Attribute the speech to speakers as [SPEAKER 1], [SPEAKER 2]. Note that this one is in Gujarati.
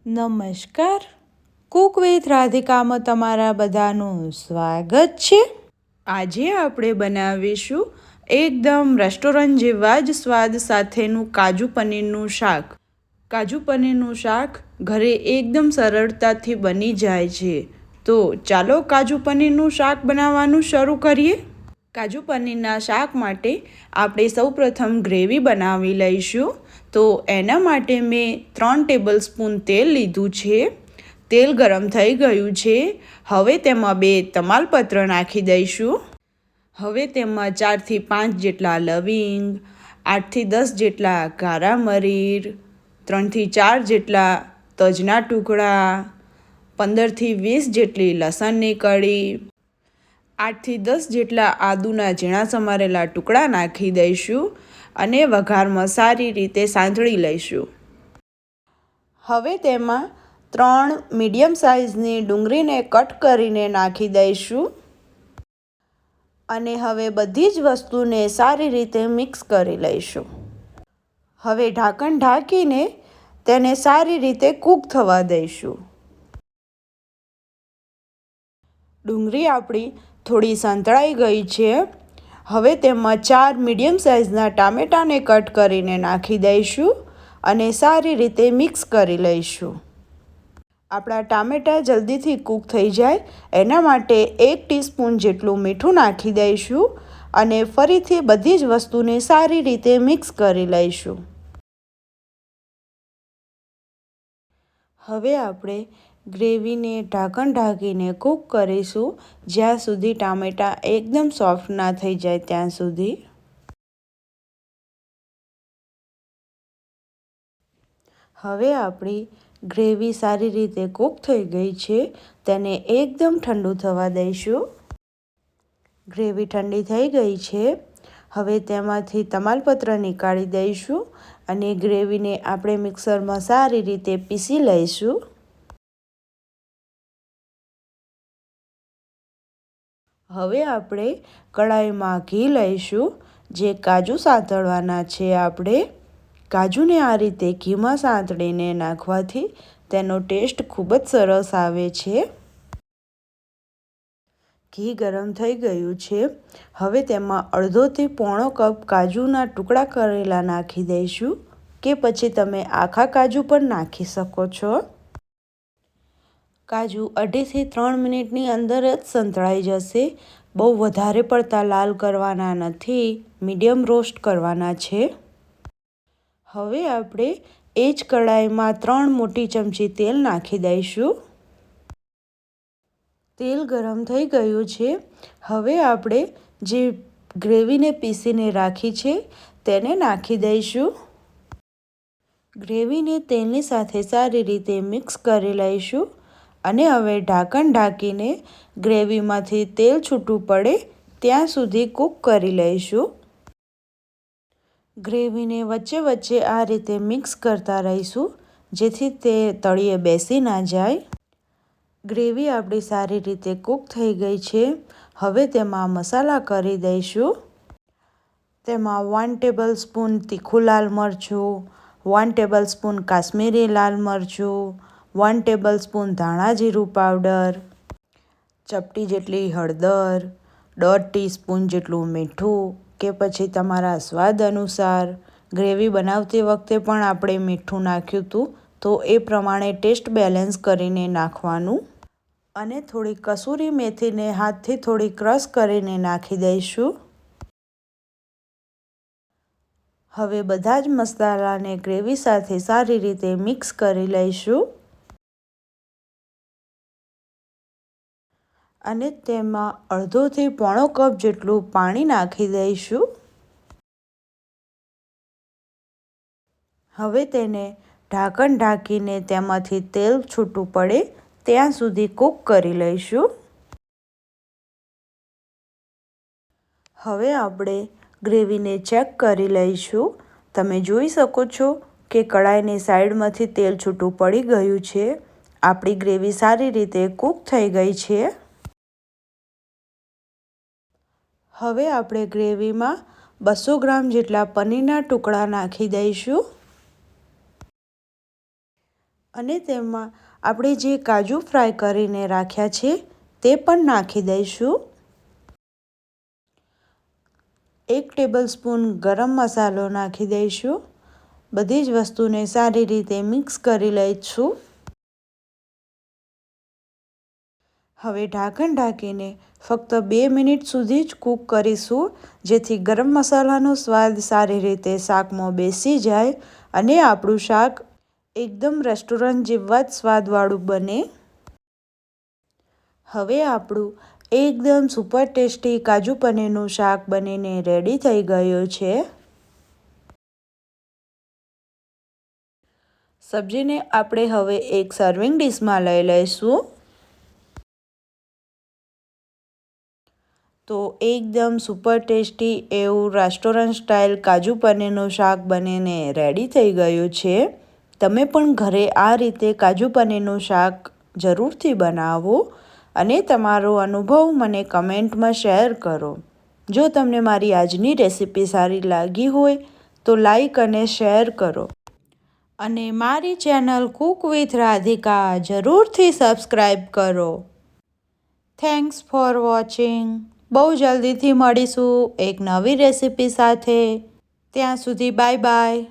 [SPEAKER 1] નમસ્કાર, કુક વિથ રાધિકામાં તમારા બધાનું સ્વાગત છે। આજે આપણે બનાવીશું એકદમ રેસ્ટોરન્ટ જેવા જ સ્વાદ સાથેનું કાજુ પનીરનું શાક। કાજુ પનીરનું શાક ઘરે એકદમ સરળતાથી બની જાય છે। તો ચાલો કાજુ પનીરનું શાક બનાવવાનું શરૂ કરીએ। કાજુ પનીરના શાક માટે આપણે સૌપ્રથમ ગ્રેવી બનાવી લઈશું। તો એના માટે મેં 3 ટેબલસ્પૂન તેલ લીધું છે। તેલ ગરમ થઈ ગયું છે। હવે તેમાં 2 તમાલપત્ર નાખી દઈશું। હવે તેમાં 4 થી 5 જેટલા લવિંગ, 8 થી 10 જેટલા કાળા મરીચ, 3 થી 4 જેટલા તજના ટુકડા, 15 થી 20 જેટલી લસણની કળી, 8 થી 10 જેટલા આદુના ઝીણા સમારેલા ટુકડા નાખી દઈશું અને વઘારમાં સારી રીતે સાંતળી લઈશું। હવે તેમાં 3 મીડિયમ સાઇઝની ડુંગળીને કટ કરીને નાખી દઈશું અને હવે બધી જ વસ્તુને સારી રીતે મિક્સ કરી લઈશું। હવે ઢાંકણ ઢાંકીને તેને સારી રીતે કૂક થવા દઈશું। ડુંગળી આપણી થોડી સંતળાઈ ગઈ છે। હવે તેમાં 4 મીડિયમ સાઇઝના ટામેટાને કટ કરીને નાખી દઈશું અને સારી રીતે મિક્સ કરી લઈશું। આપણા ટામેટાં જલ્દીથી કૂક થઈ જાય એના માટે 1 ટીસ્પૂન જેટલું મીઠું નાખી દઈશું અને ફરીથી બધી જ વસ્તુને સારી રીતે મિક્સ કરી લઈશું। હવે આપણે ગ્રેવીને ઢાંકણ ઢાંકીને કૂક કરીશું જ્યાં સુધી ટામેટાં એકદમ સોફ્ટ ના થઈ જાય ત્યાં સુધી। હવે આપણી ગ્રેવી સારી રીતે કૂક થઈ ગઈ છે। તેને એકદમ ઠંડુ થવા દઈશું। ગ્રેવી ઠંડી થઈ ગઈ છે। હવે તેમાંથી તમાલપત્ર નીકાળી દઈશું અને ગ્રેવીને આપણે મિક્સરમાં સારી રીતે પીસી લઈશું। હવે આપણે કડાઈમાં ઘી લઈશું। જે કાજુ સાંતળવાના છે આપણે કાજુને આ રીતે ઘીમાં સાંતળીને નાખવાથી તેનો ટેસ્ટ ખૂબ જ સરસ આવે છે। ઘી ગરમ થઈ ગયું છે। હવે તેમાં અડધોથી પોણો કપ કાજુના ટુકડા કરેલા નાખી દઈશું કે પછી તમે આખા કાજુ પણ નાખી શકો છો। કાજુ 2.5 થી 3 મિનિટની અંદર જ સંતળાઈ જશે। બહુ વધારે પડતા લાલ કરવાના નથી, મીડિયમ રોસ્ટ કરવાના છે। હવે આપણે એ જ કડાઈમાં 3 મોટી ચમચી તેલ નાખી દઈશું। તેલ ગરમ થઈ ગયું છે। હવે આપણે જે ગ્રેવીને પીસીને રાખી છે તેને નાખી દઈશું। ગ્રેવીને તેલની સાથે સારી રીતે મિક્સ કરી લઈશું અને હવે ઢાંકણ ઢાંકીને ગ્રેવીમાંથી તેલ છૂટું પડે ત્યાં સુધી કૂક કરી લઈશું। ગ્રેવીને વચ્ચે વચ્ચે આ રીતે મિક્સ કરતા રહીશું જેથી તે તળિયે બેસી ના જાય। ગ્રેવી આપણી સારી રીતે કૂક થઈ ગઈ છે। હવે તેમાં મસાલા કરી દઈશું। તેમાં 1 ટેબલસ્પૂન તીખું લાલ મરચું, 1 ટેબલસ્પૂન કાશ્મીરી લાલ મરચું, 1 ટેબલસ્પૂન ધાણા જીરું પાવડર, ચપટી જેટલી હળદર, 1/2 ટીસ્પૂન જેટલું મીઠું કે પછી તમારા સ્વાદ અનુસાર। ગ્રેવી બનાવતી વખતે પણ આપણે મીઠું નાખ્યું હતું તો એ પ્રમાણે ટેસ્ટ બેલેન્સ કરીને નાખવાનું અને થોડી કસૂરી મેથીને હાથથી થોડી ક્રશ કરીને નાખી દઈશું। હવે બધા જ મસાલાને ગ્રેવી સાથે સારી રીતે મિક્સ કરી લઈશું અને તેમાં અડધોથી પોણો કપ જેટલું પાણી નાખી દઈશું। હવે તેને ઢાંકણ ઢાંકીને તેમાંથી તેલ છૂટું પડે ત્યાં સુધી કૂક કરી લઈશું। હવે આપણે ગ્રેવીને ચેક કરી લઈશું। તમે જોઈ શકો છો કે કડાઈની સાઈડમાંથી તેલ છૂટું પડી ગયું છે। આપણી ગ્રેવી સારી રીતે કૂક થઈ ગઈ છે। હવે આપણે ગ્રેવીમાં 200 ગ્રામ જેટલા પનીરના ટુકડા નાખી દઈશું। અને તેમાં આપણે જે કાજુ ફ્રાય કરીને રાખ્યા છે તે પણ નાખી દઈશું. 1 ટેબલસ્પૂન ગરમ મસાલો નાખી દઈશું. બધી જ વસ્તુને સારી રીતે મિક્સ કરી લઈશું. હવે ઢાંકણ ઢાંકીને ફક્ત 2 મિનિટ સુધી જ કૂક કરીશું, જેથી ગરમ મસાલાનો સ્વાદ સારી રીતે શાકમાં બેસી જાય અને આપણું શાક એકદમ રેસ્ટોરન્ટ જેવા જ સ્વાદવાળું બને. હવે આપણું એકદમ સુપર ટેસ્ટી કાજુ પનીરનું શાક બનીને રેડી થઈ ગયું છે. સબ્જીને આપણે હવે એક સર્વિંગ ડીશમાં લઈ લઈશું. તો એકદમ સુપર ટેસ્ટી એવું રેસ્ટોરન્ટ સ્ટાઇલ કાજુ પનીરનું શાક બનીને રેડી થઈ ગયું છે. તમે પણ ઘરે આ રીતે કાજુ પનીરનું શાક જરૂરથી બનાવો અને તમારો અનુભવ મને કમેન્ટમાં શેર કરો. જો તમને મારી આજની રેસીપી સારી લાગી હોય તો લાઈક અને શેર કરો. અને મારી ચેનલ કુક વિથ રાધિકા જરૂરથી સબસ્ક્રાઈબ કરો. Thanks for watching. બહુ જલ્દીથી મળીશું એક નવી રેસીપી સાથે. ત્યાં સુધી બાય બાય.